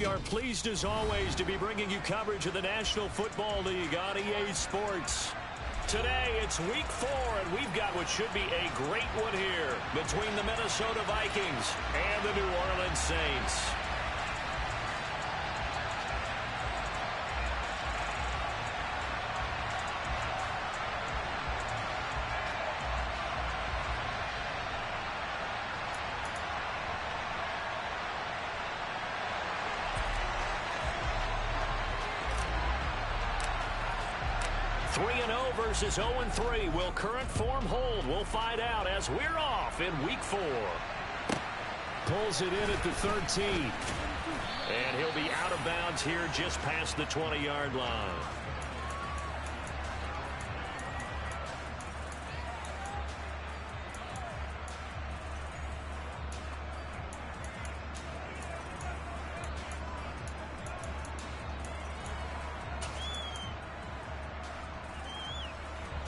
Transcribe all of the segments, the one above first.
We are pleased as always to be bringing you coverage of the National Football League on EA Sports. Today it's week 4 and we've got what should be a great one here between the Minnesota Vikings and the New Orleans Saints. Versus 0-3. Will current form hold? We'll find out as we're off in week 4. Pulls it in at the 13. And he'll be out of bounds here just past the 20-yard line.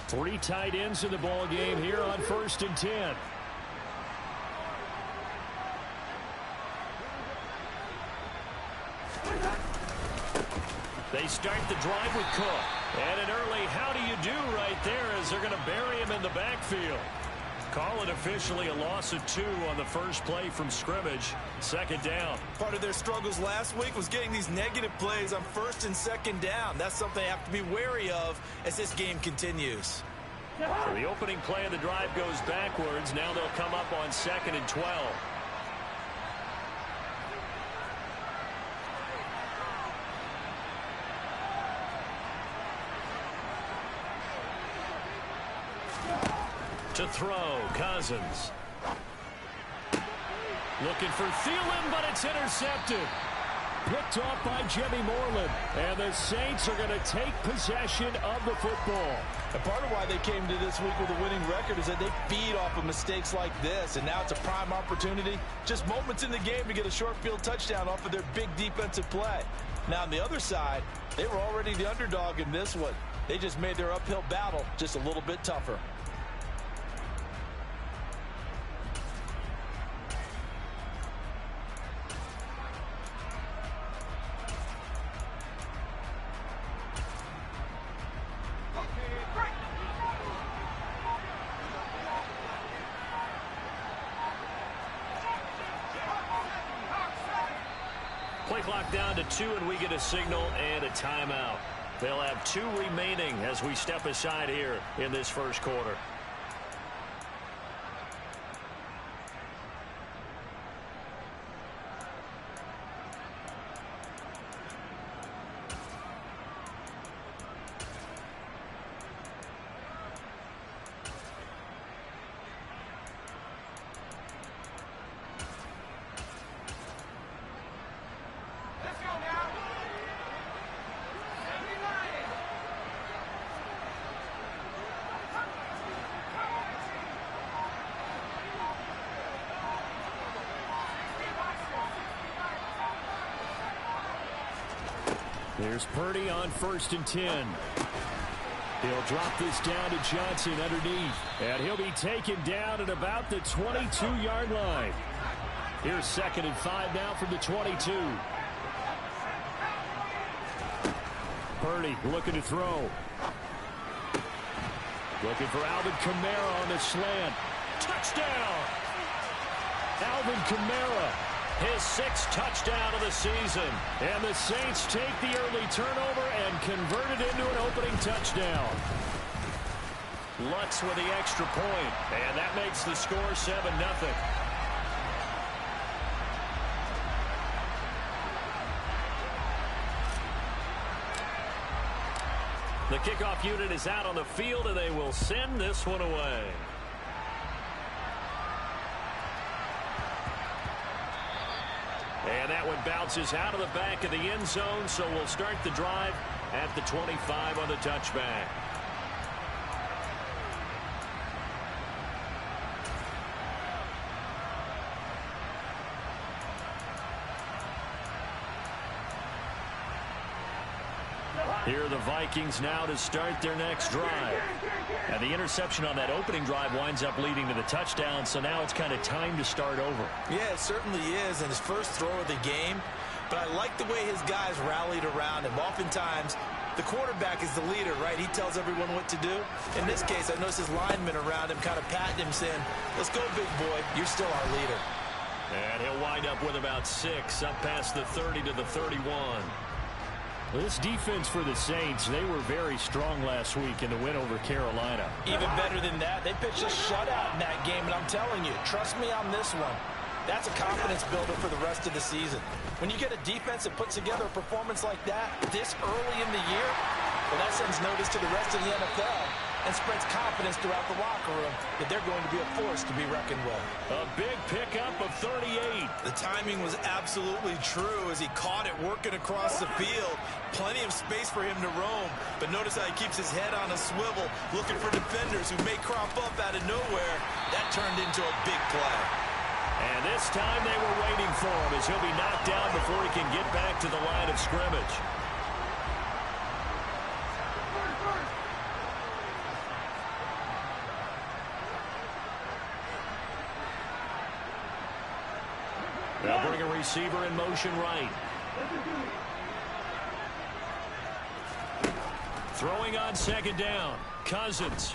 Three tight ends in the ball game here on 1st and 10. They start the drive with Cook. And an early how do you do right there as they're going to bury him in the backfield. Call it officially a loss of 2 on the first play from scrimmage. 2nd down. Part of their struggles last week was getting these negative plays on 1st and 2nd down. That's something they have to be wary of as this game continues. So the opening play of the drive goes backwards. Now they'll come up on 2nd and 12. To throw, Cousins. Looking for Thielen, but it's intercepted. Picked off by Jimmy Moreland. And the Saints are going to take possession of the football. And part of why they came to this week with a winning record is that they feed off of mistakes like this. And now it's a prime opportunity. Just moments in the game to get a short field touchdown off of their big defensive play. Now on the other side, they were already the underdog in this one. They just made their uphill battle just a little bit tougher. Play clock down to 2, and we get a signal and a timeout. They'll have 2 remaining as we step aside here in this first quarter. There's Purdy on 1st and 10. He'll drop this down to Johnson underneath. And he'll be taken down at about the 22-yard line. Here's 2nd and 5 now from the 22. Purdy looking to throw. Looking for Alvin Kamara on the slant. Touchdown! Alvin Kamara. His 6th touchdown of the season. And the Saints take the early turnover and convert it into an opening touchdown. Lutz with the extra point. And that makes the score 7-0. The kickoff unit is out on the field, and they will send this one away. And that one bounces out of the back of the end zone, so we'll start the drive at the 25 on the touchback. Here are the Vikings now to start their next drive. And the interception on that opening drive winds up leading to the touchdown, so now it's kind of time to start over. Yeah, it certainly is. And his first throw of the game, but I like the way his guys rallied around him. Oftentimes, the quarterback is the leader, right? He tells everyone what to do. In this case, I noticed his linemen around him kind of patting him, saying, let's go, big boy. You're still our leader. And he'll wind up with about 6, up past the 30 to the 31. This defense for the Saints, they were very strong last week in the win over Carolina. Even better than that, they pitched a shutout in that game, and I'm telling you, trust me on this one. That's a confidence builder for the rest of the season. When you get a defense that puts together a performance like that this early in the year, well, that sends notice to the rest of the NFL and spreads confidence throughout the locker room that they're going to be a force to be reckoned with. A big pickup of 38. The timing was absolutely true as he caught it working across the field. Plenty of space for him to roam, but notice how he keeps his head on a swivel, looking for defenders who may crop up out of nowhere. That turned into a big play. And this time they were waiting for him as he'll be knocked down before he can get back to the line of scrimmage. They'll bring a receiver in motion right. Throwing on second down. Cousins.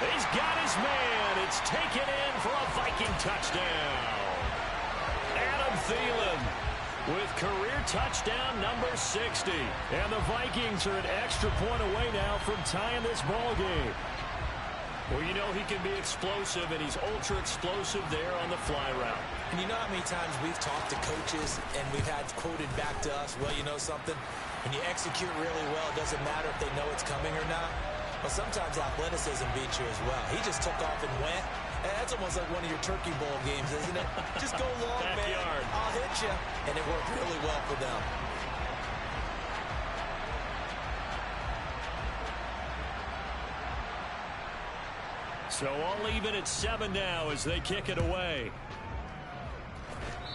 He's got his man. It's taken in for a Viking touchdown. Adam Thielen with career touchdown number 60. And the Vikings are an extra point away now from tying this ball game. Well, you know he can be explosive, and he's ultra explosive there on the fly route. And you know how many times we've talked to coaches and we've had quoted back to us, well, you know something? When you execute really well, it doesn't matter if they know it's coming or not. But sometimes athleticism beats you as well. He just took off and went. And that's almost like one of your Turkey Bowl games, isn't it? Just go long, man. I'll hit you. And it worked really well for them. So all even at 7 now as they kick it away.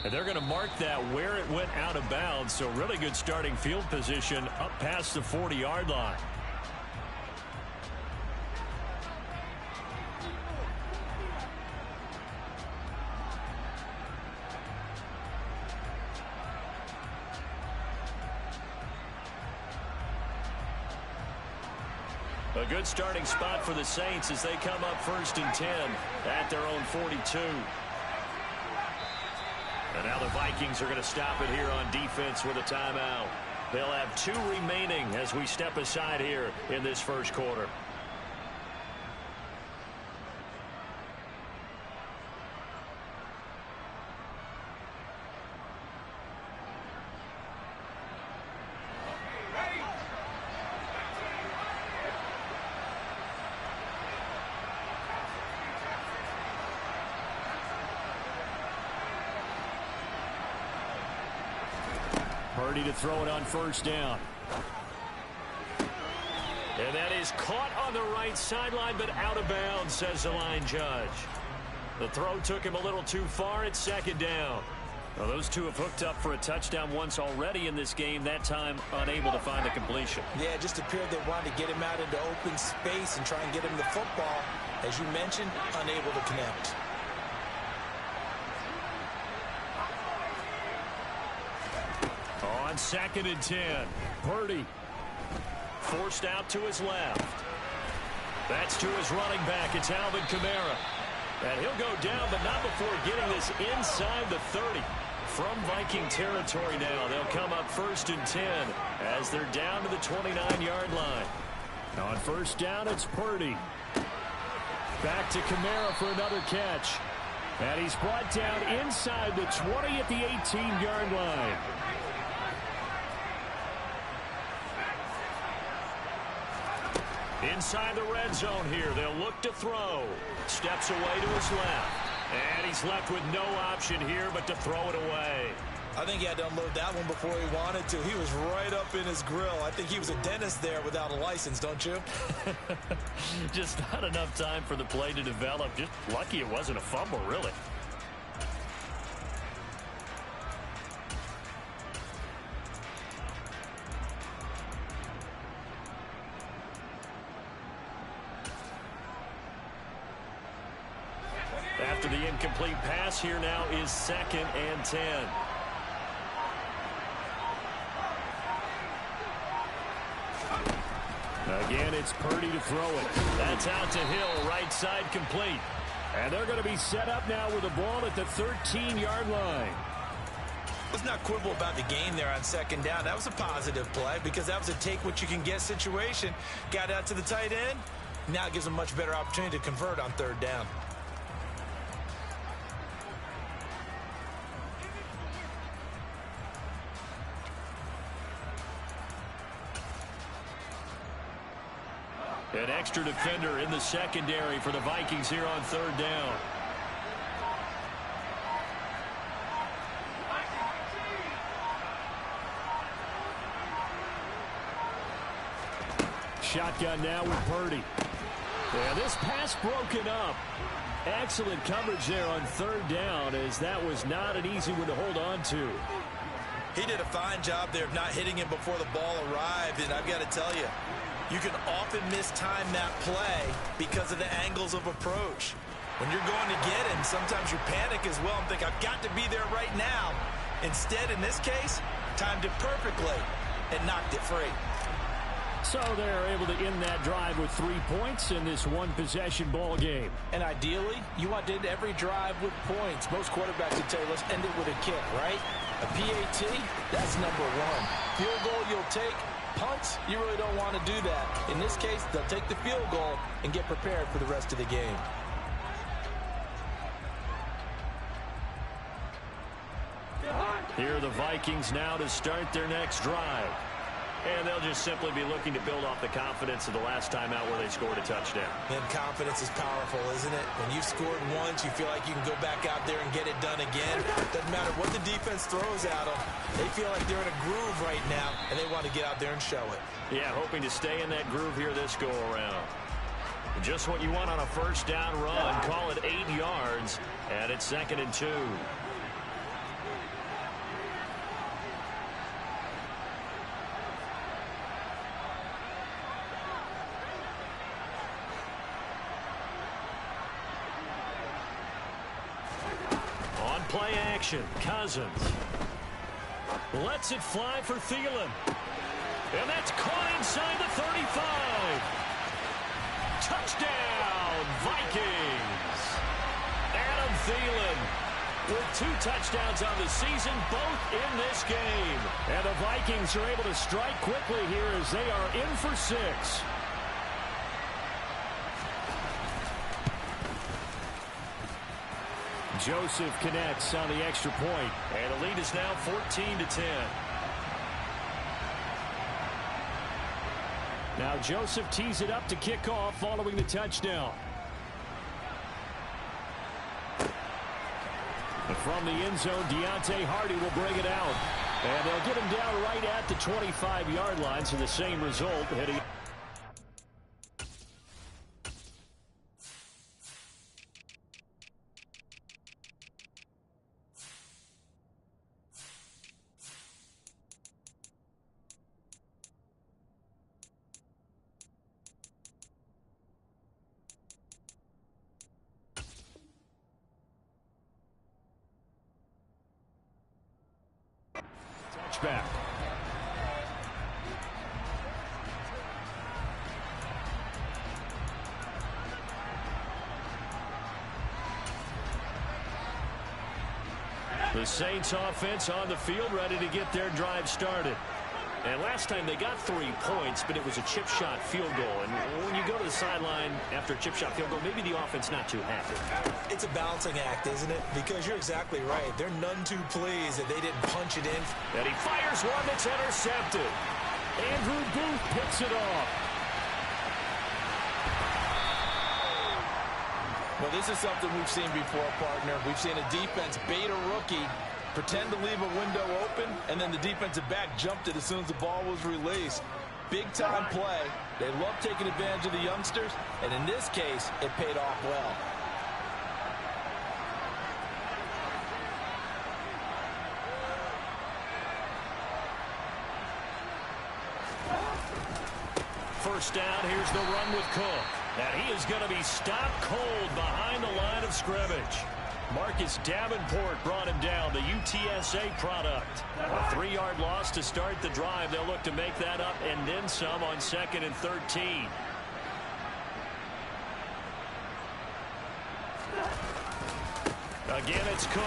And they're going to mark that where it went out of bounds. So really good starting field position up past the 40-yard line. A good starting spot for the Saints as they come up 1st and 10 at their own 42. And now the Vikings are going to stop it here on defense with a timeout. They'll have 2 remaining as we step aside here in this first quarter. Purdy to throw it on 1st down. And that is caught on the right sideline, but out of bounds, says the line judge. The throw took him a little too far at 2nd down. Well, those two have hooked up for a touchdown once already in this game, that time unable to find the completion. Yeah, it just appeared they wanted to get him out into open space and try and get him the football. As you mentioned, unable to connect. On 2nd and 10, Purdy forced out to his left. That's to his running back. It's Alvin Kamara. And he'll go down, but not before getting this inside the 30. From Viking territory now, they'll come up 1st and 10 as they're down to the 29-yard line. On 1st down, it's Purdy. Back to Kamara for another catch. And he's brought down inside the 20 at the 18-yard line. Inside the red zone here, they'll look to throw. Steps away to his left. And he's left with no option here but to throw it away. I think he had to unload that one before he wanted to. He was right up in his grill. I think he was a dentist there without a license, don't you? Just not enough time for the play to develop. Just lucky it wasn't a fumble, really. After the incomplete pass, here now is 2nd and 10. Again, it's Purdy to throw it. That's out to Hill, right side complete. And they're going to be set up now with the ball at the 13-yard line. Let's not quibble about the gain there on 2nd down. That was a positive play because that was a take-what-you-can-get situation. Got out to the tight end. Now it gives them a much better opportunity to convert on 3rd down. An extra defender in the secondary for the Vikings here on 3rd down. Shotgun now with Purdy. Yeah, this pass broken up. Excellent coverage there on 3rd down, as that was not an easy one to hold on to. He did a fine job there of not hitting him before the ball arrived, and I've got to tell you, you can often mistime that play because of the angles of approach. When you're going to get him, sometimes you panic as well and think, I've got to be there right now. Instead, in this case, timed it perfectly and knocked it free. So they're able to end that drive with 3 points in this one-possession ball game. And ideally, you want to end every drive with points. Most quarterbacks would tell you, let's end it with a kick, right? A PAT, that's number 1. Field goal you'll take. Punts, you really don't want to do that. In this case, they'll take the field goal and get prepared for the rest of the game. Here are the Vikings now to start their next drive. And they'll just simply be looking to build off the confidence of the last time out where they scored a touchdown. And confidence is powerful, isn't it? When you've scored once, you feel like you can go back out there and get it done again. Doesn't matter what the defense throws at them. They feel like they're in a groove right now, and they want to get out there and show it. Yeah, hoping to stay in that groove here this go-around. Just what you want on a 1st down run. Call it 8 yards, and it's 2nd and 2. Play action. Cousins lets it fly for Thielen. And that's caught inside the 35. Touchdown, Vikings. Adam Thielen with 2 touchdowns on the season, both in this game. And the Vikings are able to strike quickly here as they are in for 6. Joseph connects on the extra point. And the lead is now 14-10. Now Joseph tees it up to kick off following the touchdown. From the end zone, Deontay Hardy will bring it out. And they'll get him down right at the 25-yard line, so the same result heading. Back. The Saints offense on the field, ready to get their drive started. And last time they got 3 points, but it was a chip shot field goal. And when you go to the sideline after a chip shot field goal, maybe the offense not too happy. It's a balancing act, isn't it? Because you're exactly right. They're none too pleased that they didn't punch it in. And he fires one that's intercepted. Andrew Booth picks it off. Well, this is something we've seen before, partner. We've seen a defense bait a rookie, pretend to leave a window open, and then the defensive back jumped it as soon as the ball was released. Big-time play. They love taking advantage of the youngsters, and in this case, it paid off well. First down, here's the run with Cook. And he is going to be stopped cold behind the line of scrimmage. Marcus Davenport brought him down, the UTSA product. A 3-yard loss to start the drive. They'll look to make that up and then some on 2nd and 13. Again, it's Cook.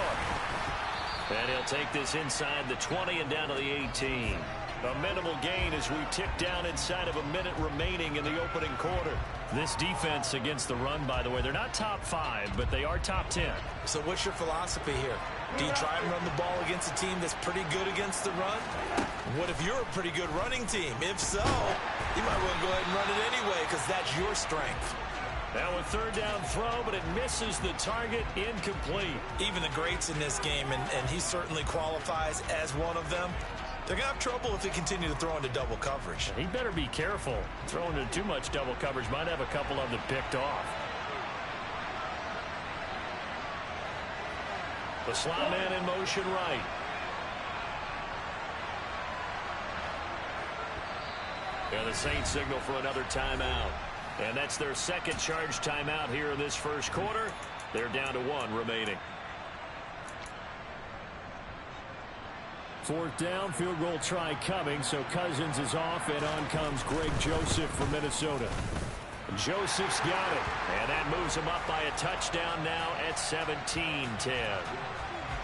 And he'll take this inside the 20 and down to the 18. A minimal gain as we tick down inside of a minute remaining in the opening quarter. This defense against the run, by the way, they're not top 5, but they are top 10. So what's your philosophy here? Do you try and run the ball against a team that's pretty good against the run? What if you're a pretty good running team? If so, you might want to go ahead and run it anyway because that's your strength. Now a 3rd down throw, but it misses the target, incomplete. Even the greats in this game, and he certainly qualifies as one of them, they're going to have trouble if they continue to throw into double coverage. He better be careful. Throwing into too much double coverage might have a couple of them picked off. The slot man in motion right. And the Saints signal for another timeout. And that's their 2nd charge timeout here in this first quarter. They're down to 1 remaining. 4th down, field goal try coming, so Cousins is off, and on comes Greg Joseph from Minnesota. Joseph's got it, and that moves him up by a touchdown now at 17-10.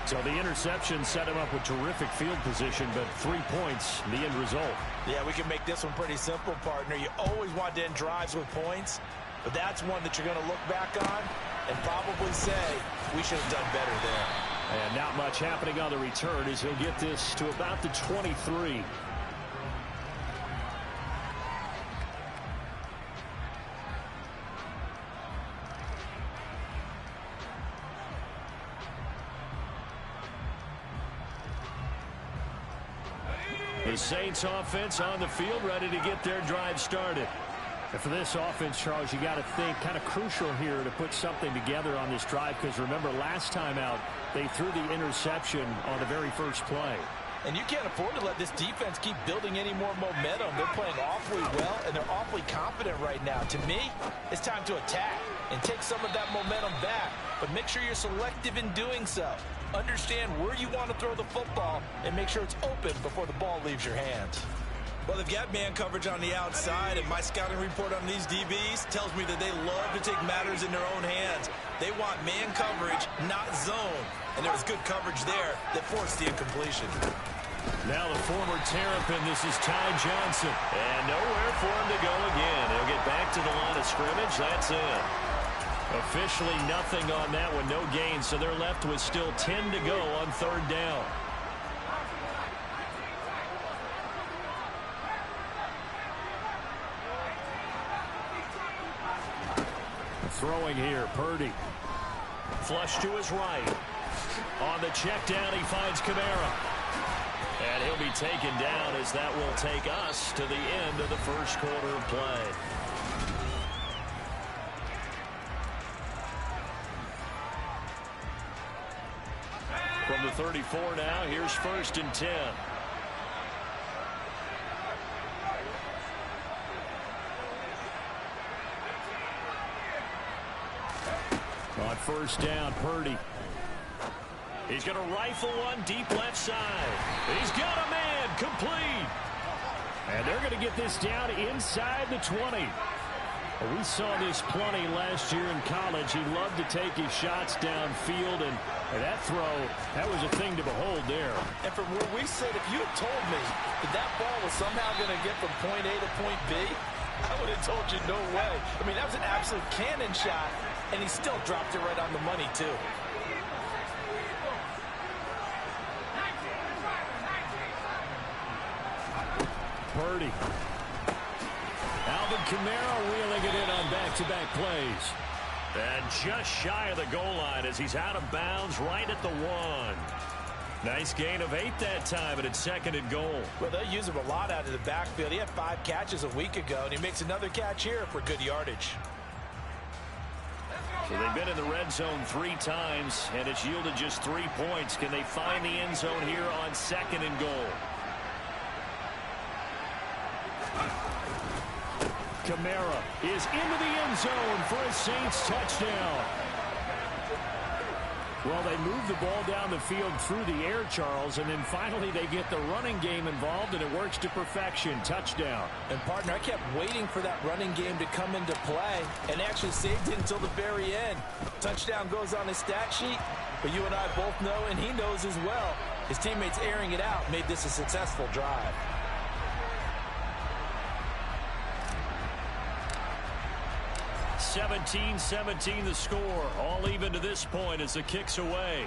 So the interception set him up with terrific field position, but 3 points, the end result. Yeah, we can make this one pretty simple, partner. You always want to end drives with points, but that's one that you're going to look back on and probably say, we should have done better there. And not much happening on the return as he'll get this to about the 23. The Saints offense on the field, ready to get their drive started. And for this offense, Charles, you got to think kind of crucial here to put something together on this drive, because remember last time out they threw the interception on the very first play. And you can't afford to let this defense keep building any more momentum. They're playing awfully well, and they're awfully confident right now. To me, it's time to attack and take some of that momentum back, but make sure you're selective in doing so. Understand where you want to throw the football and make sure it's open before the ball leaves your hands. Well, they've got man coverage on the outside, and my scouting report on these DBs tells me that they love to take matters in their own hands. They want man coverage, not zone. And there was good coverage there that forced the incompletion. Now the former Terrapin, this is Ty Johnson. And nowhere for him to go again. He'll get back to the line of scrimmage. That's it. Officially nothing on that one, no gain. So they're left with still 10 to go on 3rd down. Throwing here, Purdy. Flush to his right. On the check down, he finds Kamara. And he'll be taken down as that will take us to the end of the first quarter of play. From the 34 now, here's 1st and 10. On 1st down, Purdy. He's going to rifle one deep left side. He's got a man, complete. And they're going to get this down inside the 20. We saw this plenty last year in college. He loved to take his shots downfield, and that throw, that was a thing to behold there. And from where we sit, if you had told me that that ball was somehow going to get from point A to point B, I would have told you no way. I mean, that was an absolute cannon shot, and he still dropped it right on the money, too. Purdy. Alvin Kamara wheeling it in on back-to-back plays. And just shy of the goal line as he's out of bounds right at the 1. Nice gain of 8 that time, and it's 2nd and goal. Well, they'll use him a lot out of the backfield. He had 5 catches a week ago, and he makes another catch here for good yardage. So they've been in the red zone 3 times, and it's yielded just 3 points. Can they find the end zone here on 2nd and goal? Kamara is into the end zone for a Saints touchdown. Well, they move the ball down the field through the air, Charles, and then finally they get the running game involved, and it works to perfection. Touchdown. And, partner, I kept waiting for that running game to come into play and actually saved it until the very end. Touchdown goes on his stat sheet, but you and I both know, and he knows as well, his teammates airing it out made this a successful drive. (17-17) the score. All even to this point as the kick's away.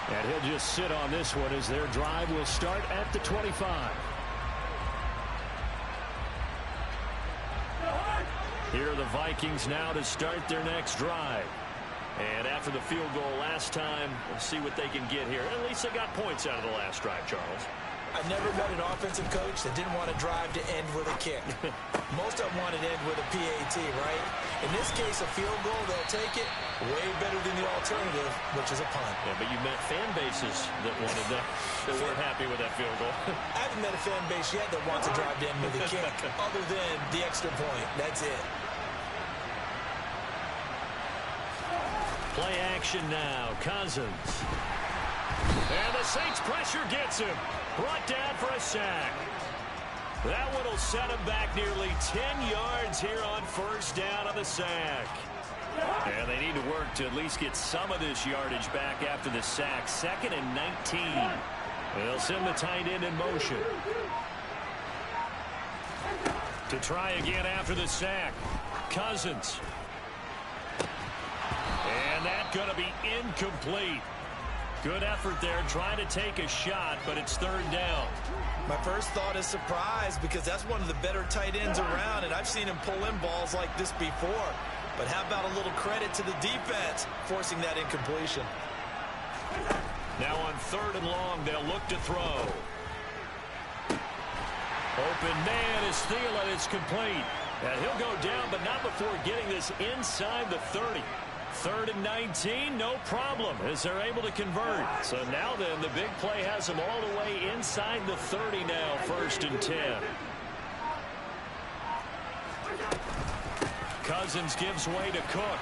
And he'll just sit on this one as their drive will start at the 25. Here are the Vikings now to start their next drive. And after the field goal last time, we'll see what they can get here. At least they got points out of the last drive, Charles. I've never met an offensive coach that didn't want to drive to end with a kick. Most of them wanted to end with a PAT, right? In this case, a field goal, they'll take it. Way better than the alternative, which is a punt. Yeah, but you met fan bases that wanted that weren't happy with that field goal. I haven't met a fan base yet that wants to drive to end with a kick, other than the extra point. That's it. Play action now. Cousins. And the Saints pressure gets him. Brought down for a sack. That one will set him back nearly 10 yards here on first down on the sack. And they need to work to at least get some of this yardage back after the sack. 2nd and 19. They'll send the tight end in motion. To try again after the sack. Cousins. And that's going to be incomplete. Good effort there, trying to take a shot, but it's 3rd down. My first thought is surprise, because that's one of the better tight ends around, and I've seen him pull in balls like this before. But how about a little credit to the defense forcing that incompletion? Now on 3rd and long, they'll look to throw. Open man is Thielen. It's complete. And he'll go down, but not before getting this inside the 30. 3rd and 19, no problem, as they're able to convert. So now then, the big play has them all the way inside the 30 now, 1st and 10. Cousins gives way to Cook.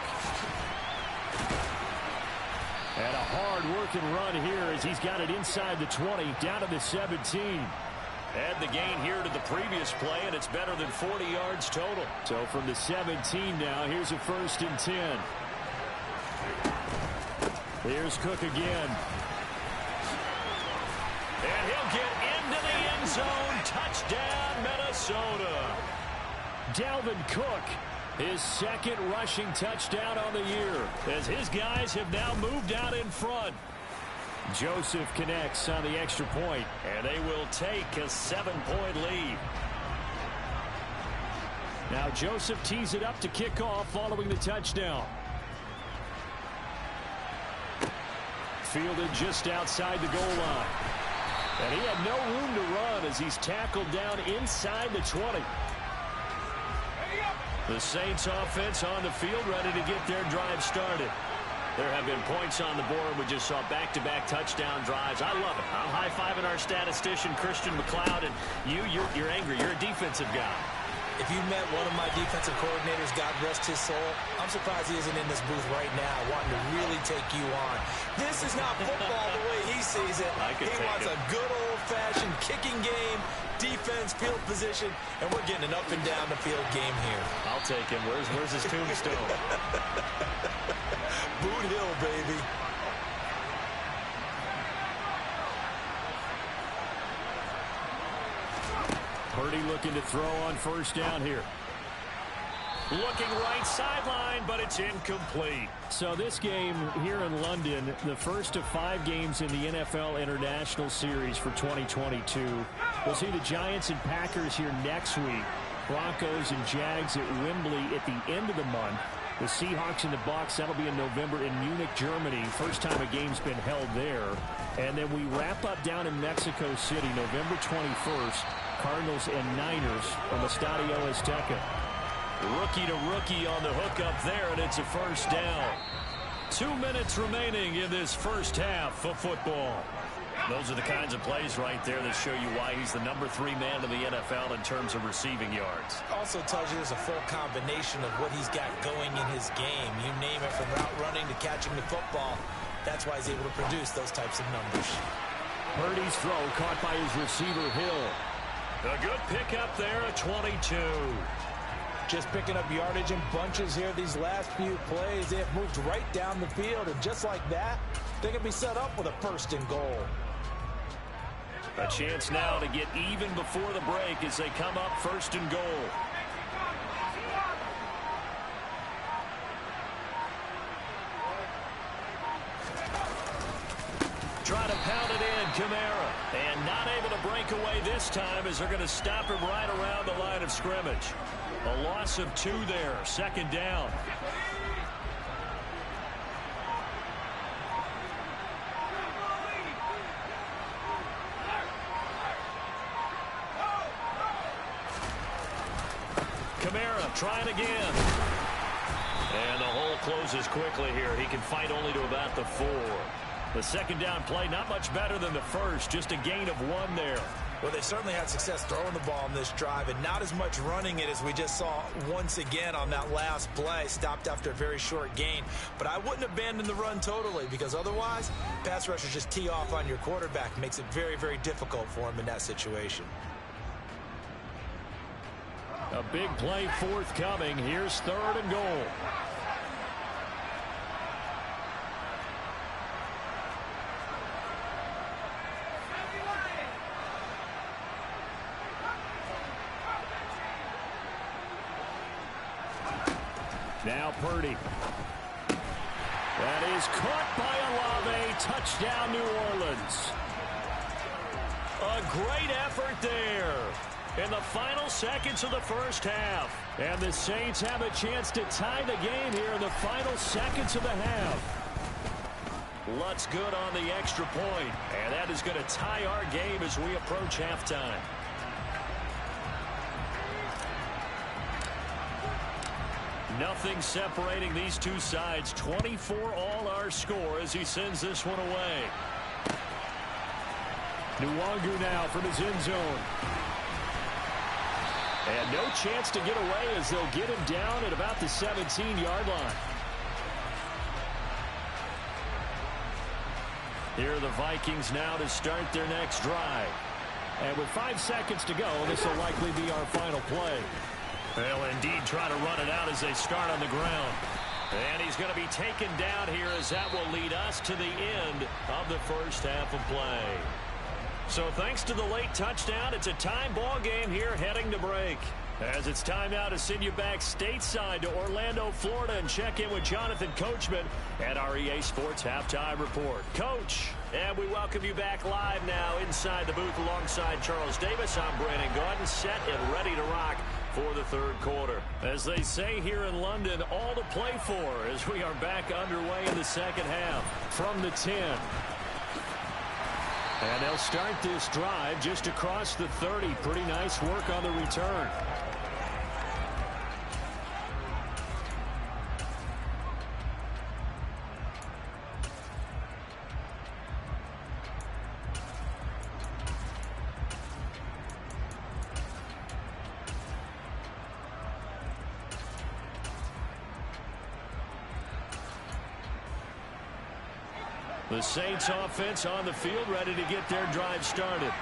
And a hard-working run here as he's got it inside the 20, down to the 17. Add the gain here to the previous play, and it's better than 40 yards total. So from the 17 now, here's a 1st and 10. Here's Cook again. And he'll get into the end zone. Touchdown, Minnesota. Dalvin Cook, his 2nd rushing touchdown on the year, as his guys have now moved out in front. Joseph connects on the extra point, and they will take a 7-point lead. Now Joseph tees it up to kick off following the touchdown. Fielded just outside the goal line. And he had no room to run as he's tackled down inside the 20. The Saints offense on the field, ready to get their drive started. There have been points on the board. We just saw back-to-back touchdown drives. I love it. I'm high-fiving our statistician, Christian McLeod, and you're angry. You're a defensive guy. If you met one of my defensive coordinators, God rest his soul, I'm surprised he isn't in this booth right now wanting to really take you on. This is not football the way he sees it. He wants a good old-fashioned kicking game, defense, field position, and we're getting an up-and-down the field game here. I'll take him. Where's his tombstone? Boot Hill, baby. Purdy looking to throw on 1st down here. Looking right sideline, but it's incomplete. So this game here in London, the first of 5 games in the NFL International Series for 2022. We'll see the Giants and Packers here next week. Broncos and Jags at Wembley at the end of the month. The Seahawks and the Bucs, that'll be in November in Munich, Germany. First time a game's been held there. And then we wrap up down in Mexico City, November 21st. Cardinals and Niners from Estadio Azteca. Rookie to rookie on the hook up there, and it's a 1st down. 2 minutes remaining in this first half of football. Those are the kinds of plays right there that show you why he's the #3 man in the NFL in terms of receiving yards. Also tells you there's a full combination of what he's got going in his game. You name it, from route running to catching the football. That's why he's able to produce those types of numbers. Purdy's throw caught by his receiver, Hill. A good pickup there at 22. Just picking up yardage in bunches here these last few plays. They have moved right down the field, and just like that, they can be set up with a 1st and goal. A chance now to get even before the break as they come up 1st and goal. Try to pound it in, Kamara. And not able to break away this time as they're going to stop him right around the line of scrimmage. A loss of 2 there, 2nd down. Kamara trying again. And the hole closes quickly here. He can fight only to about the 4. The 2nd down play, not much better than the first. Just a gain of 1 there. Well, they certainly had success throwing the ball on this drive, and not as much running it as we just saw once again on that last play. Stopped after a very short gain. But I wouldn't abandon the run totally, because otherwise, pass rushers just tee off on your quarterback. Makes it very, very difficult for him in that situation. A big play forthcoming. Here's 3rd and goal. Now Purdy. That is caught by Olave. Touchdown, New Orleans. A great effort there in the final seconds of the first half. And the Saints have a chance to tie the game here in the final seconds of the half. Lutz good on the extra point, and that is going to tie our game as we approach halftime. Nothing separating these two sides. 24 all our score as he sends this one away. Nwangu now from his end zone. And no chance to get away as they'll get him down at about the 17-yard line. Here are the Vikings now to start their next drive. And with 5 seconds to go, this will likely be our final play. They'll indeed try to run it out as they start on the ground. And he's going to be taken down here as that will lead us to the end of the first half of play. So thanks to the late touchdown, it's a time ball game here heading to break. As it's time now to send you back stateside to Orlando, Florida, and check in with Jonathan Coachman at our EA Sports Halftime Report. Coach, and we welcome you back live now inside the booth alongside Charles Davis. I'm Brandon Gaudin, set and ready to rock for the third quarter. As they say here in London, all to play for as we are back underway in the second half. From the 10. And they'll start this drive just across the 30. Pretty nice work on the return. The Saints offense on the field, ready to get their drive started.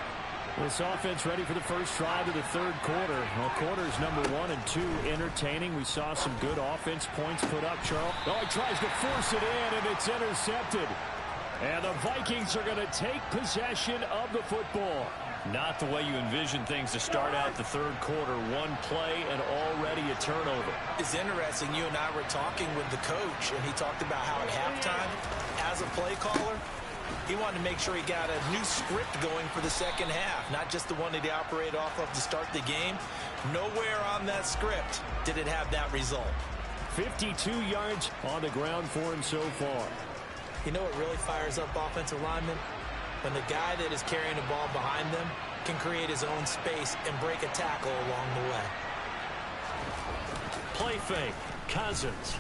This offense ready for the first drive of the third quarter. Well, quarters number 1 and 2 entertaining. We saw some good offense points put up, Charles. Oh, he tries to force it in, and it's intercepted. And the Vikings are going to take possession of the football. Not the way you envision things to start out the third quarter. One play and already a turnover. It's interesting. You and I were talking with the coach, and he talked about how at halftime, as a play caller, he wanted to make sure he got a new script going for the second half, not just the one that he operated off of to start the game. Nowhere on that script did it have that result. 52 yards on the ground for him so far. You know what really fires up offensive linemen? When the guy that is carrying the ball behind them can create his own space and break a tackle along the way. Play fake. Cousins.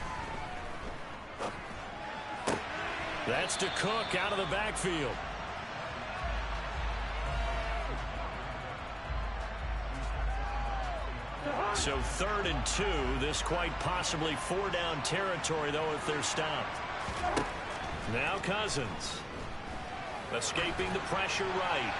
That's to Cook out of the backfield. So 3rd and 2. This quite possibly 4-down territory, though, if they're stopped. Now Cousins. Escaping the pressure right.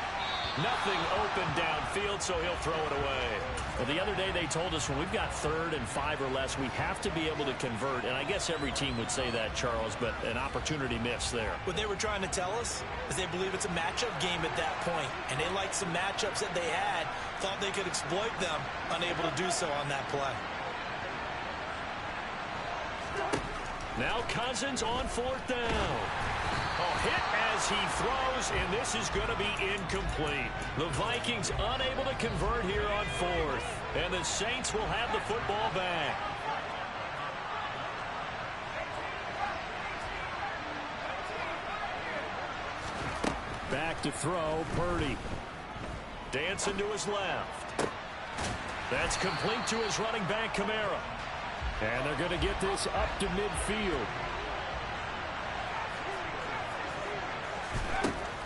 Nothing open downfield, so he'll throw it away. Well, the other day they told us when we've got 3rd and 5 or less, we have to be able to convert. And I guess every team would say that, Charles, but an opportunity missed there. What they were trying to tell us is they believe it's a matchup game at that point. And they liked some matchups that they had, thought they could exploit them, unable to do so on that play. Now Cousins on 4th down. A hit as he throws, and this is going to be incomplete. The Vikings unable to convert here on 4th. And the Saints will have the football back. Back to throw, Purdy. Dancing to his left. That's complete to his running back, Kamara. And they're going to get this up to midfield.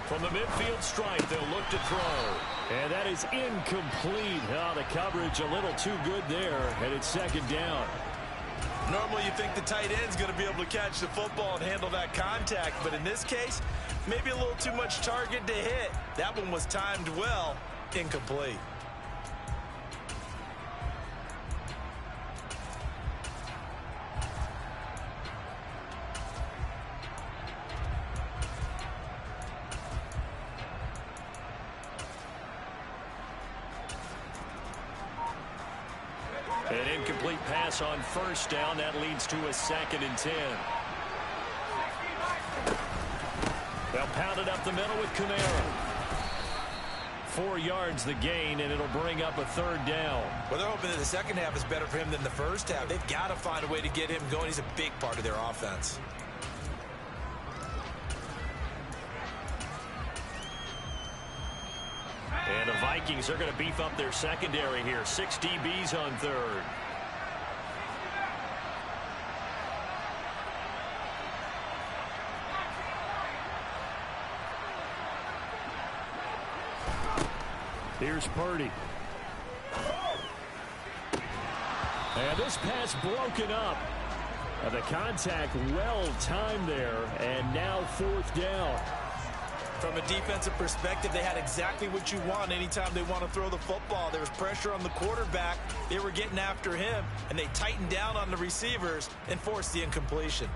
From the midfield stripe, they'll look to throw. And that is incomplete. Oh, the coverage a little too good there, and it's 2nd down. Normally you think the tight end's going to be able to catch the football and handle that contact, but in this case, maybe a little too much target to hit. That one was timed well, incomplete. An incomplete pass on 1st down. That leads to a 2nd and 10. They'll pound it up the middle with Kamara. 4 yards the gain, and it'll bring up a 3rd down. Well, they're hoping that the second half is better for him than the first half. They've got to find a way to get him going. He's a big part of their offense. And the Vikings are going to beef up their secondary here. 6 DBs on 3rd. Here's Purdy. And this pass broken up. And the contact well timed there. And now 4th down. From a defensive perspective, they had exactly what you want anytime they want to throw the football. There was pressure on the quarterback. They were getting after him, and they tightened down on the receivers and forced the incompletion.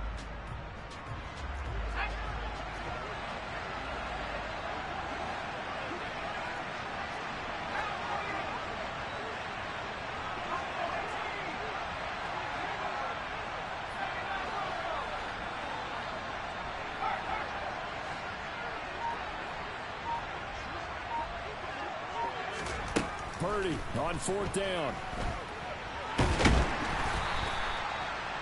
Purdy on 4th down.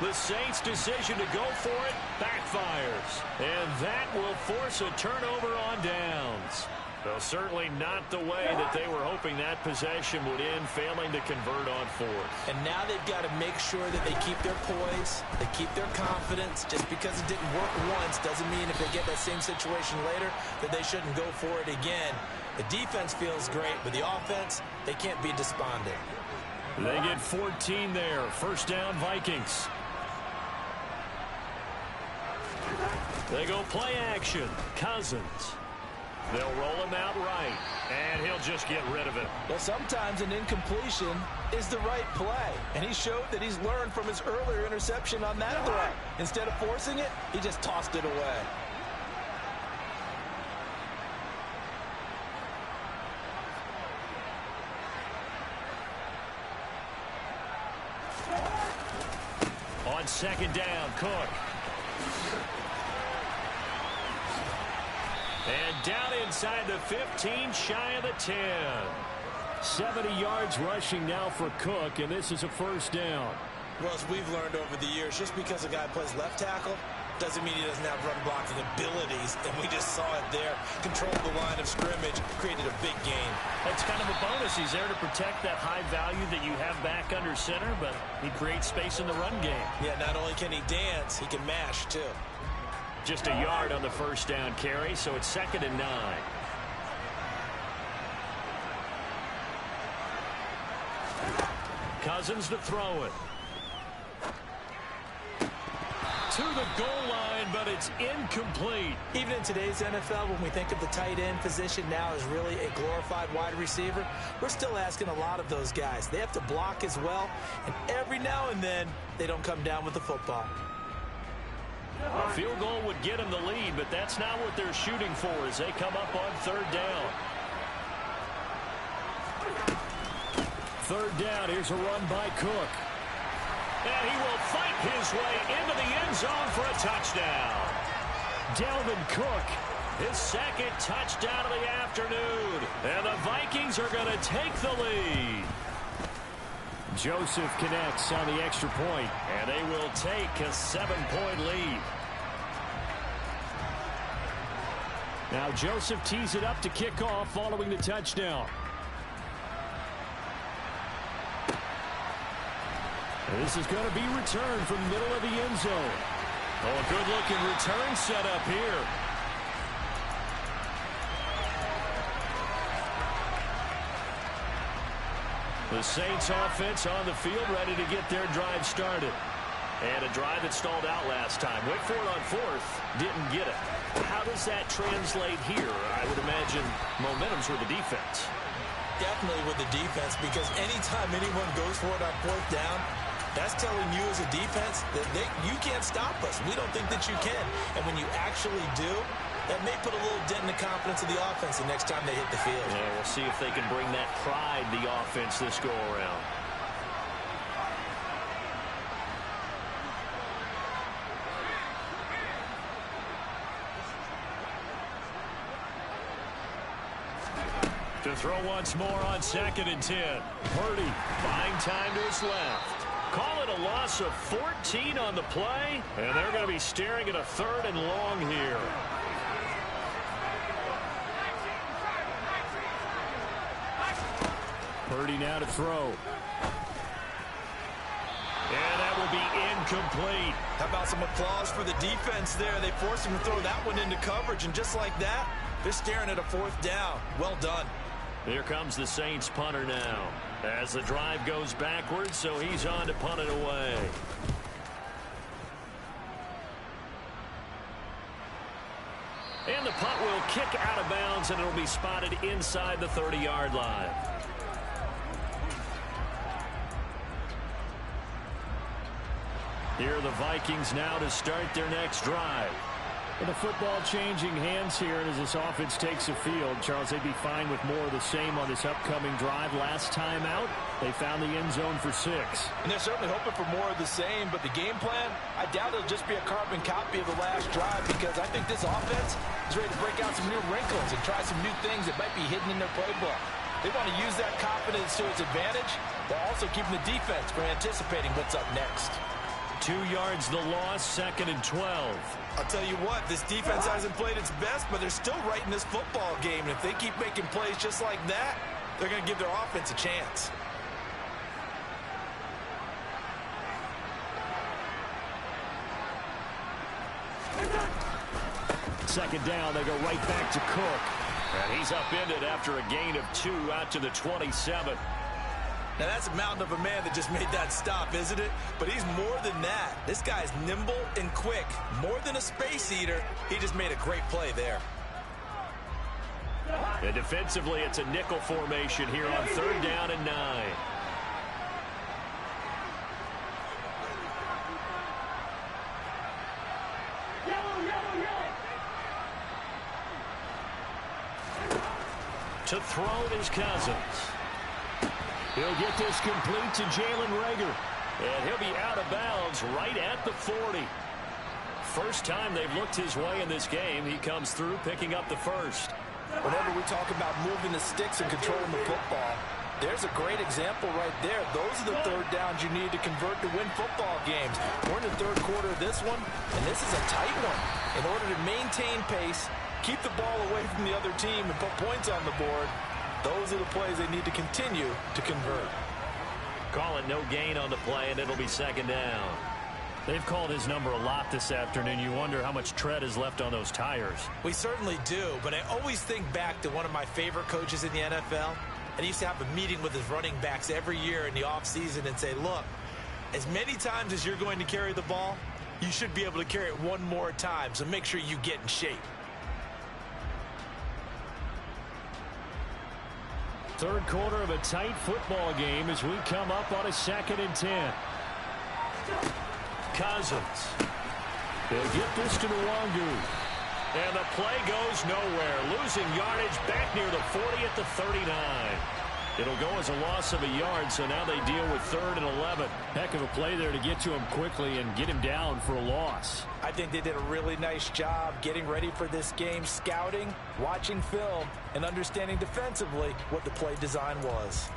The Saints' decision to go for it backfires. And that will force a turnover on downs. Well, certainly not the way that they were hoping that possession would end, failing to convert on 4th. And now they've got to make sure that they keep their poise, they keep their confidence. Just because it didn't work once doesn't mean if they get that same situation later that they shouldn't go for it again. The defense feels great, but the offense, they can't be despondent. They get 14 there. 1st down, Vikings. They go play action. Cousins. They'll roll him out right, and he'll just get rid of it. Well, sometimes an incompletion is the right play, and he showed that he's learned from his earlier interception on that throw. Instead of forcing it, he just tossed it away. On 2nd down, Cook. And down inside the 15, shy of the 10. 70 yards rushing now for Cook, and this is a 1st down. Well, as we've learned over the years, just because a guy plays left tackle doesn't mean he doesn't have run blocking abilities, and we just saw it there. Controlled the line of scrimmage, created a big gain. That's kind of a bonus. He's there to protect that high value that you have back under center, but he creates space in the run game. Yeah, not only can he dance, he can mash, too. Just a yard on the 1st down carry, so it's 2nd and 9. Cousins to throw it. To the goal line, but it's incomplete. Even in today's NFL, when we think of the tight end position now as really a glorified wide receiver, we're still asking a lot of those guys. They have to block as well, and every now and then, they don't come down with the football. A field goal would get them the lead, but that's not what they're shooting for as they come up on third down. Third down, here's a run by Cook. And he will fight his way into the end zone for a touchdown. Dalvin Cook, his second touchdown of the afternoon. And the Vikings are going to take the lead. Joseph connects on the extra point, and they will take a 7-point lead. Now Joseph tees it up to kick off following the touchdown. This is going to be returned from the middle of the end zone. Oh, a good-looking return set up here. The Saints offense on the field ready to get their drive started. And a drive that stalled out last time. Went for it on fourth. Didn't get it. How does that translate here? I would imagine momentum's with the defense. Definitely with the defense, because anytime anyone goes for it on fourth down, that's telling you as a defense that you can't stop us. We don't think that you can. And when you actually do, that may put a little dent in the confidence of the offense the next time they hit the field. Yeah, we'll see if they can bring that pride the offense this go-around. To throw once more on 2nd and 10. Purdy buying time to his left. Call it a loss of 14 on the play, and they're going to be staring at a 3rd and long here. Purdy now to throw. And that will be incomplete. How about some applause for the defense there? They forced him to throw that one into coverage, and just like that, they're staring at a 4th down. Well done. Here comes the Saints punter now. As the drive goes backwards, so he's on to punt it away. And the punt will kick out of bounds, and it'll be spotted inside the 30-yard line. Here are the Vikings now to start their next drive. With the football changing hands here, and as this offense takes the field, Charles, they'd be fine with more of the same on this upcoming drive. Last time out, they found the end zone for 6. And they're certainly hoping for more of the same, but the game plan, I doubt it'll just be a carbon copy of the last drive, because I think this offense is ready to break out some new wrinkles and try some new things that might be hidden in their playbook. They want to use that confidence to its advantage, while also keeping the defense from anticipating what's up next. 2 yards the loss, 2nd and 12. I'll tell you what, this defense hasn't played its best, but they're still right in this football game. And if they keep making plays just like that, they're going to give their offense a chance. Second down, they go right back to Cook. And he's upended after a gain of 2 out to the 27. Now, that's a mountain of a man that just made that stop, isn't it? But he's more than that. This guy's nimble and quick. More than a space eater, he just made a great play there. And defensively, it's a nickel formation here on 3rd down and 9. To throw it is Cousins. He'll get this complete to Jalen Reagor. And he'll be out of bounds right at the 40. First time they've looked his way in this game. He comes through picking up the first. Whenever we talk about moving the sticks and controlling the football, there's a great example right there. Those are the 3rd downs you need to convert to win football games. We're in the 3rd quarter of this one, and this is a tight one. In order to maintain pace, keep the ball away from the other team, and put points on the board, those are the plays they need to continue to convert. Call it no gain on the play, and it'll be 2nd down. They've called his number a lot this afternoon. You wonder how much tread is left on those tires. We certainly do, but I always think back to one of my favorite coaches in the NFL, and he used to have a meeting with his running backs every year in the offseason and say, look, as many times as you're going to carry the ball, you should be able to carry it one more time, so make sure you get in shape. Third quarter of a tight football game as we come up on a 2nd and 10. Cousins. They'll get this to Nwangu. And the play goes nowhere. Losing yardage back near the 40 at the 39. It'll go as a loss of a yard, so now they deal with 3rd and 11. Heck of a play there to get to him quickly and get him down for a loss. I think they did a really nice job getting ready for this game, scouting, watching film, and understanding defensively what the play design was.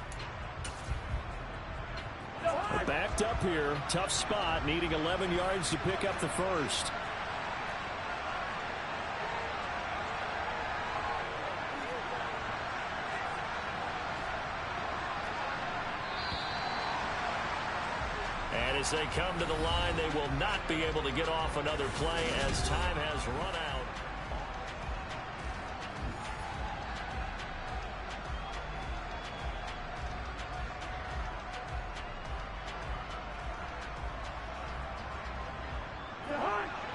They're backed up here. Tough spot, needing 11 yards to pick up the first. And as they come to the line, they will not be able to get off another play as time has run out.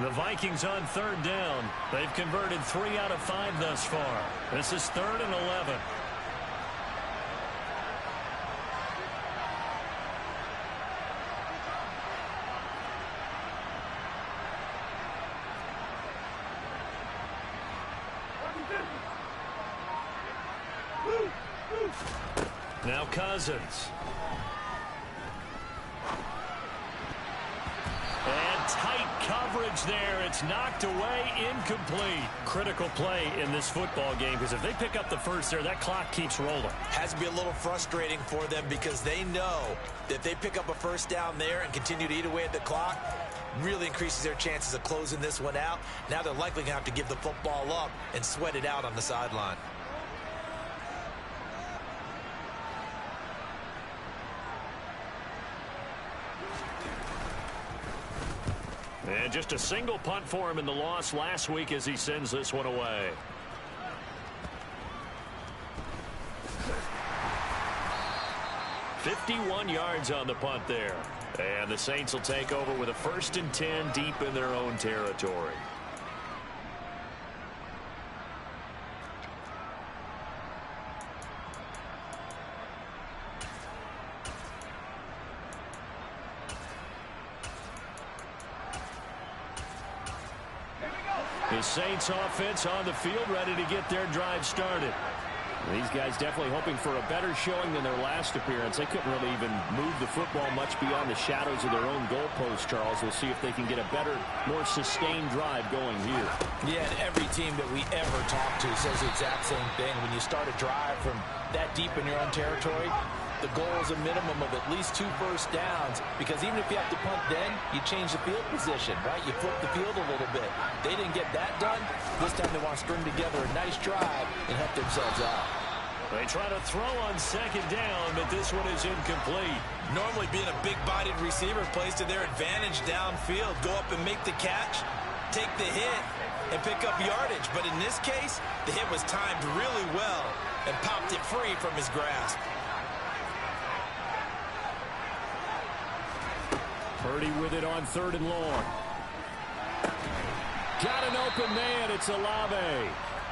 The Vikings on 3rd down. They've converted 3 out of 5 thus far. This is 3rd and 11. Now Cousins. And tight coverage there. It's knocked away, incomplete. Critical play in this football game, because if they pick up the first there, that clock keeps rolling. Has to be a little frustrating for them because they know that if they pick up a first down there and continue to eat away at the clock, really increases their chances of closing this one out. Now they're likely going to have to give the football up and sweat it out on the sideline. And just a single punt for him in the loss last week as he sends this one away. "51 yards on the punt there. And the Saints will take over with a 1st and 10 deep in their own territory. The Saints offense on the field, ready to get their drive started. These guys definitely hoping for a better showing than their last appearance. They couldn't really even move the football much beyond the shadows of their own goalpost, Charles. We'll see if they can get a better, more sustained drive going here. Yeah, and every team that we ever talk to says the exact same thing. When you start a drive from that deep in your own territory, the goal is a minimum of at least 2 first downs, because even if you have to punt then, you change the field position, right? You flip the field a little bit. They didn't get that done. This time they want to string together a nice drive and help themselves out. They try to throw on 2nd down, but this one is incomplete. Normally being a big-bodied receiver plays to their advantage downfield. Go up and make the catch, take the hit, and pick up yardage. But in this case, the hit was timed really well and popped it free from his grasp. Purdy with it on 3rd and long. Got an open man. It's Olave.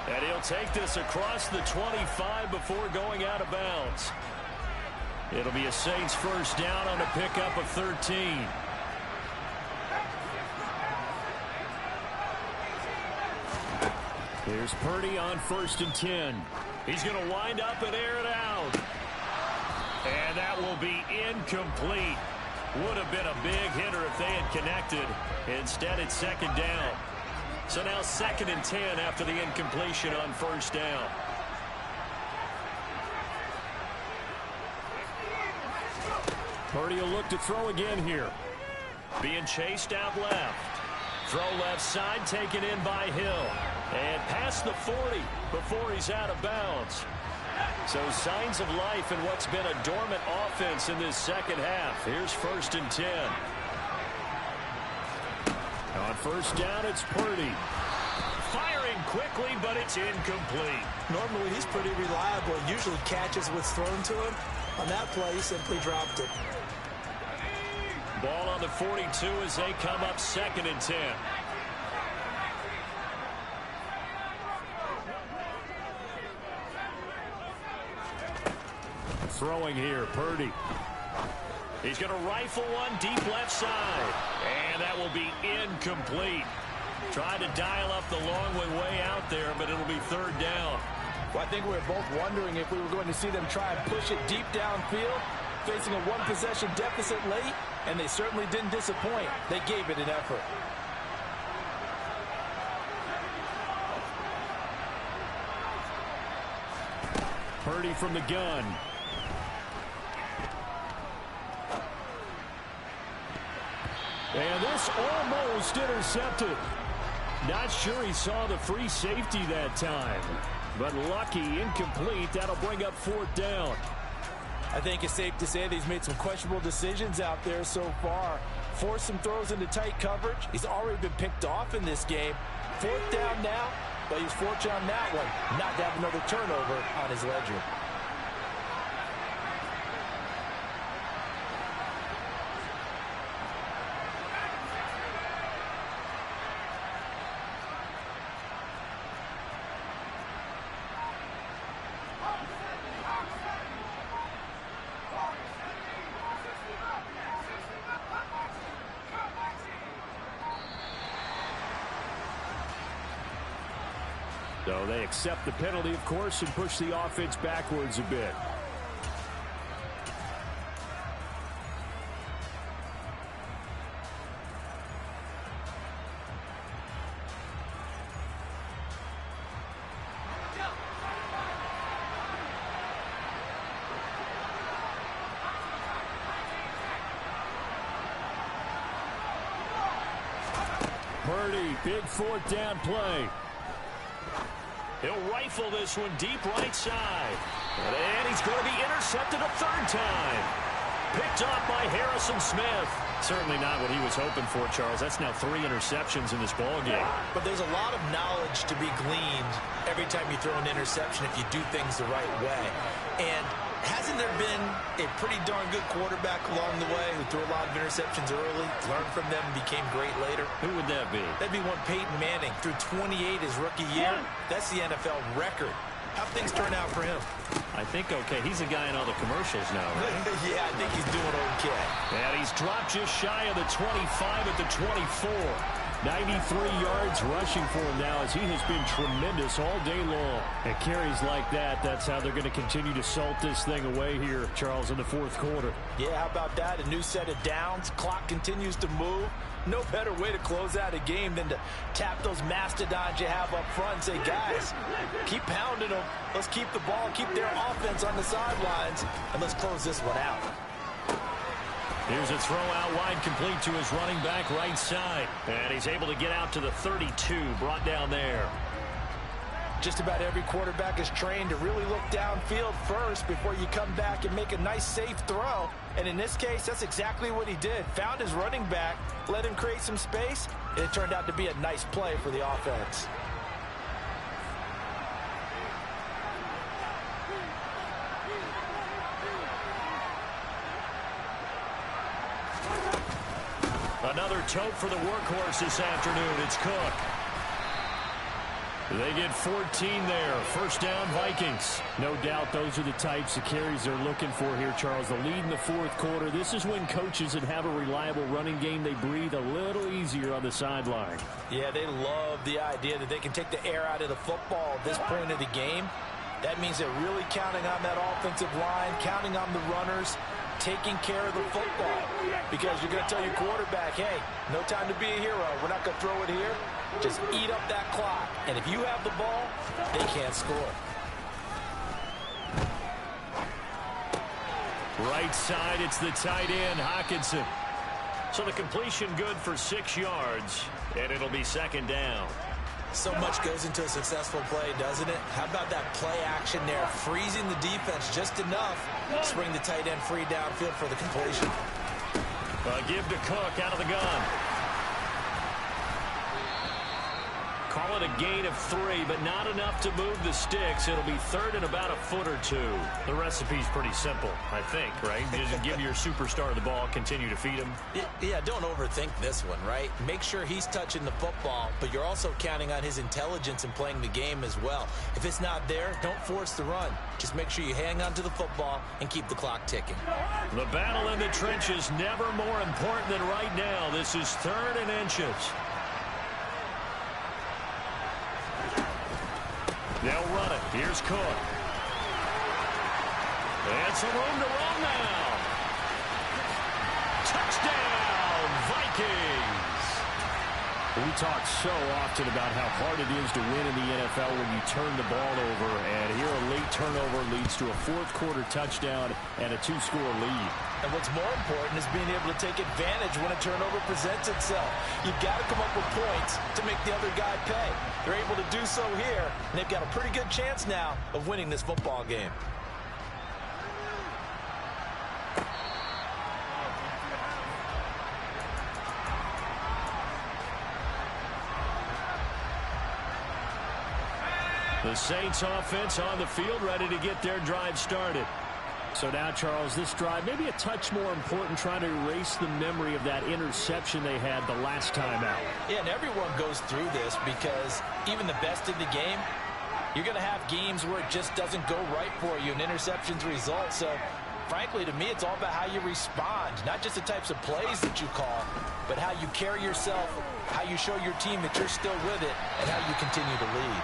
And he'll take this across the 25 before going out of bounds. It'll be a Saints 1st down on a pickup of 13. Here's Purdy on 1st and 10. He's going to wind up and air it out. And that will be incomplete. Would have been a big hitter if they had connected. Instead, it's 2nd down. So now 2nd and 10 after the incompletion on 1st down. Purdy will look to throw again here. Being chased out left. Throw left side, taken in by Hill. And past the 40 before he's out of bounds. So signs of life in what's been a dormant offense in this 2nd half. Here's 1st and 10. On 1st down, it's Purdy. Firing quickly, but it's incomplete. Normally, he's pretty reliable and usually catches what's thrown to him. On that play, he simply dropped it. Ball on the 42 as they come up 2nd and 10. Throwing here, Purdy. He's going to rifle one deep left side. And that will be incomplete. Tried to dial up the long way out there, but it'll be 3rd down. Well, I think we were both wondering if we were going to see them try and push it deep downfield, facing a one-possession deficit late, and they certainly didn't disappoint. They gave it an effort. Purdy from the gun. And this almost intercepted. Not sure he saw the free safety that time. But lucky, incomplete. That'll bring up 4th down. I think it's safe to say that he's made some questionable decisions out there so far. Forced some throws into tight coverage. He's already been picked off in this game. 4th down now, but he's fortunate on that one not to have another turnover on his ledger. So they accept the penalty, of course, and push the offense backwards a bit. Purdy, big 4th down play. He'll rifle this one deep right side. And he's going to be intercepted a 3rd time. Picked off by Harrison Smith. Certainly not what he was hoping for, Charles. That's now 3 interceptions in this ball game. But there's a lot of knowledge to be gleaned every time you throw an interception if you do things the right way. And hasn't there been a pretty darn good quarterback along the way who threw a lot of interceptions early, learned from them, and became great later? Who would that be? That'd be one Peyton Manning. Threw 28 his rookie year. That's the NFL record. How'd things turn out for him? I think okay. He's a guy in all the commercials now, right? Yeah, I think he's doing okay. And he's dropped just shy of the 25 at the 24. 93 yards rushing for him now as he has been tremendous all day long. And carries like that, that's how they're going to continue to salt this thing away here, Charles, in the 4th quarter. Yeah, how about that? A new set of downs. Clock continues to move. No better way to close out a game than to tap those mastodons you have up front and say, guys, keep pounding them. Let's keep the ball, keep their offense on the sidelines, and let's close this one out. Here's a throw out wide, complete to his running back right side. And he's able to get out to the 32, brought down there. Just about every quarterback is trained to really look downfield first before you come back and make a nice, safe throw. And in this case, that's exactly what he did. Found his running back, let him create some space, and it turned out to be a nice play for the offense. Another tote for the workhorse this afternoon. It's Cook. They get 14 there. 1st down, Vikings. No doubt those are the types of carries they're looking for here, Charles. The lead in the 4th quarter. This is when coaches that have a reliable running game, they breathe a little easier on the sideline. Yeah, they love the idea that they can take the air out of the football at this point of the game. That means they're really counting on that offensive line, counting on the runners, taking care of the football. Because you're going to tell your quarterback, hey, no time to be a hero. We're not going to throw it here. Just eat up that clock. And if you have the ball, they can't score. Right side, it's the tight end, Hockenson. So the completion good for 6 yards, and it'll be 2nd down. So much goes into a successful play, doesn't it? How about that play action there? Freezing the defense just enough to bring the tight end free downfield for the completion. Give to Cook out of the gun. Call it a gain of 3, but not enough to move the sticks. It'll be third and about a foot or two. The recipe's pretty simple, I think, right? You just give your superstar the ball, continue to feed him. Yeah, don't overthink this one, right? Make sure he's touching the football, but you're also counting on his intelligence in playing the game as well. If it's not there, don't force the run. Just make sure you hang on to the football and keep the clock ticking. The battle in the trenches never more important than right now. This is third and inches. They'll run it. Here's Cook. And some room to run now. Touchdown, Vikings. We talk so often about how hard it is to win in the NFL when you turn the ball over. And here a late turnover leads to a fourth-quarter touchdown and a 2-score lead. And what's more important is being able to take advantage when a turnover presents itself. You've got to come up with points to make the other guy pay. They're able to do so here, and they've got a pretty good chance now of winning this football game. The Saints offense on the field, ready to get their drive started. So now, Charles, this drive maybe a touch more important, trying to erase the memory of that interception they had the last time out. Yeah, and everyone goes through this because even the best in the game, you're going to have games where it just doesn't go right for you and interceptions result. So, frankly, to me, it's all about how you respond, not just the types of plays that you call, but how you carry yourself, how you show your team that you're still with it, and how you continue to lead.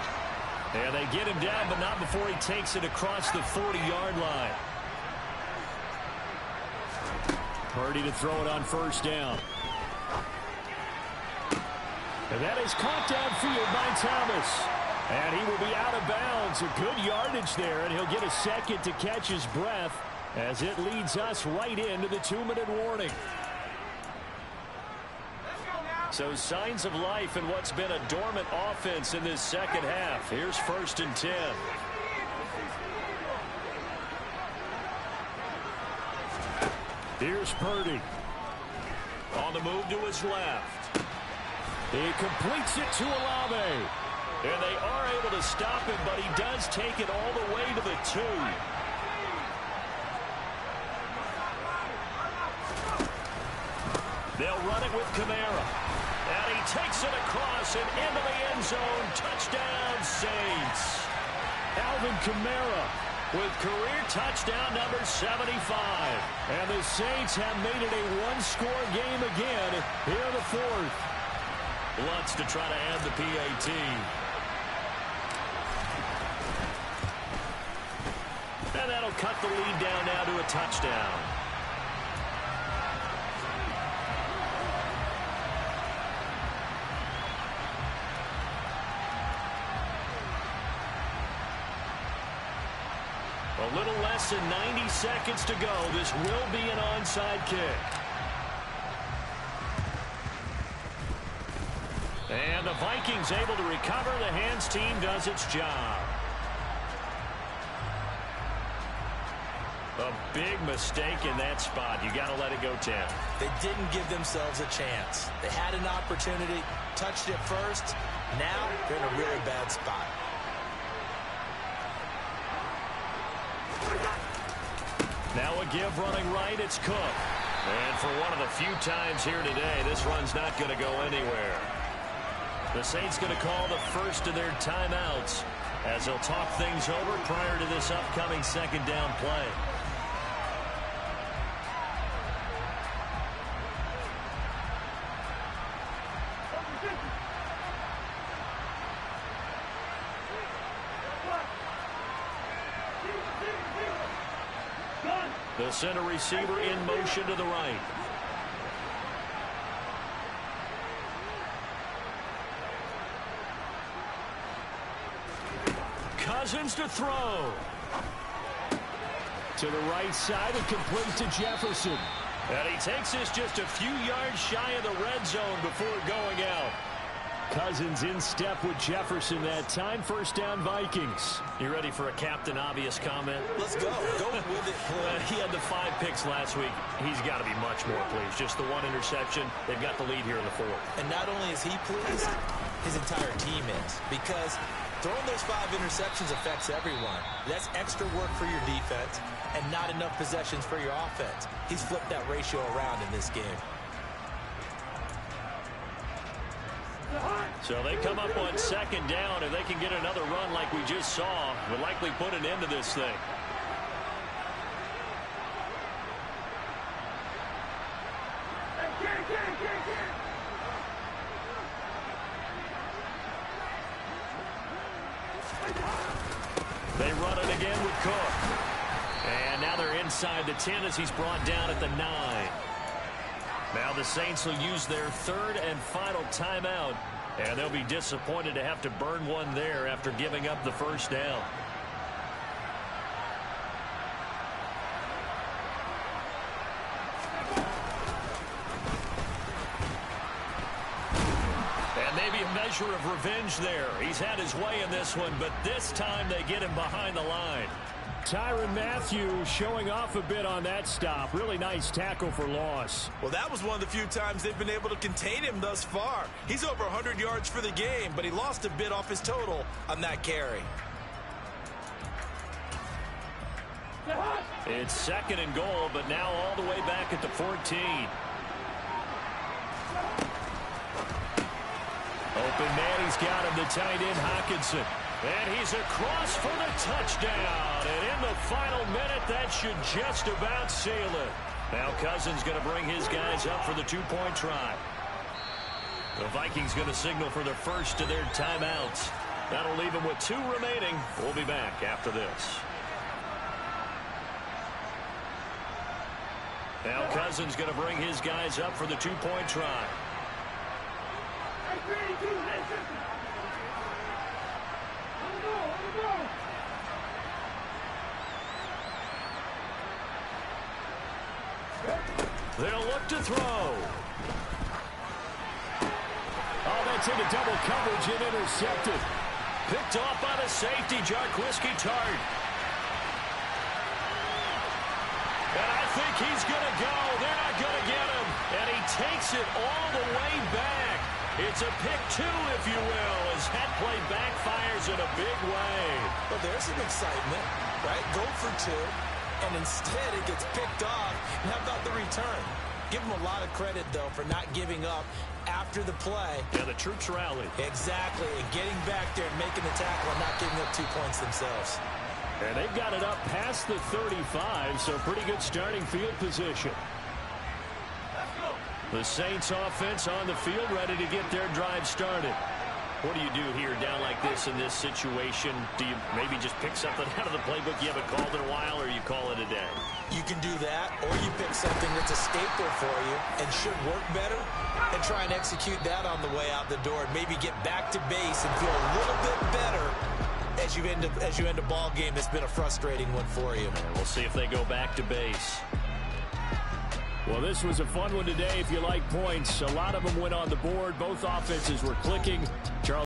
And they get him down, but not before he takes it across the 40-yard line. Purdy to throw it on first down. And that is caught downfield by Thomas. And he will be out of bounds. A good yardage there, and he'll get a second to catch his breath as it leads us right into the 2-minute warning. So signs of life in what's been a dormant offense in this second half. Here's 1st and 10. Here's Purdy. On the move to his left. He completes it to Olave. And they are able to stop him, but he does take it all the way to the 2. They'll run it with Kamara. And he takes it across and into the end zone. Touchdown, Saints. Alvin Kamara with career touchdown number 75. And the Saints have made it a one-score game again here in the fourth. Lutz to try to add the PAT. And that'll cut the lead down now to a touchdown. A little less than 90 seconds to go. This will be an onside kick. And the Vikings able to recover. The hands team does its job. A big mistake in that spot. You got to let it go 10. They didn't give themselves a chance. They had an opportunity, touched it first. Now they're in a really bad spot. Now a give running right, it's Cook. And for one of the few times here today, this run's not going to go anywhere. The Saints going to call the first of their timeouts as they'll talk things over prior to this upcoming second down play. The center receiver in motion to the right. Cousins to throw. To the right side and complete to Jefferson. And he takes this just a few yards shy of the red zone before going out. Cousins in step with Jefferson that time. First down, Vikings. You ready for a Captain Obvious comment? Let's go. Go with it. He had the 5 picks last week. He's got to be much more pleased. Just the 1 interception. They've got the lead here in the 4th. And not only is he pleased, his entire team is, because throwing those 5 interceptions affects everyone. That's extra work for your defense and not enough possessions for your offense. He's flipped that ratio around in this game. So they come up on 2nd down, and they can get another run like we just saw. Would likely put an end to this thing. They run it again with Cook. And now they're inside the 10 as he's brought down at the 9. Now the Saints will use their 3rd and final timeout. And they'll be disappointed to have to burn one there after giving up the first down. And maybe a measure of revenge there. He's had his way in this one, but this time they get him behind the line. Tyrann Mathieu showing off a bit on that stop. Really nice tackle for loss. Well, that was one of the few times they've been able to contain him thus far. He's over 100 yards for the game, but he lost a bit off his total on that carry. It's 2nd and goal, but now all the way back at the 14. Open man, he's got him, the tight end Hockenson. And he's across for the touchdown. And in the final minute, that should just about seal it. Now Cousins going to bring his guys up for the 2-point try. The Vikings going to signal for the first of their timeouts. That'll leave them with 2 remaining. We'll be back after this. Now Cousins going to bring his guys up for the 2-point try. They'll look to throw. Oh, that's into double coverage and intercepted. Picked off by the safety, Jarquiski Tart. And I think he's going to go. They're not going to get him. And he takes it all the way back. It's a pick 2, if you will, as that play backfires in a big way. Well, there's some excitement, right? Go for 2. And instead it gets picked off. And how about the return? Give him a lot of credit, though, for not giving up after the play. Yeah, the troops rallied. Exactly. And getting back there and making the tackle and not giving up 2 points themselves. And they've got it up past the 35, so pretty good starting field position. The Saints offense on the field, ready to get their drive started. What do you do here down like this in this situation? Do you maybe just pick something out of the playbook you haven't called in a while, or you call it a day? You can do that, or you pick something that's a staple for you and should work better and try and execute that on the way out the door and maybe get back to base and feel a little bit better as you end a ball game that's been a frustrating one for you. And we'll see if they go back to base. Well, this was a fun one today if you like points. A lot of them went on the board. Both offenses were clicking. Charles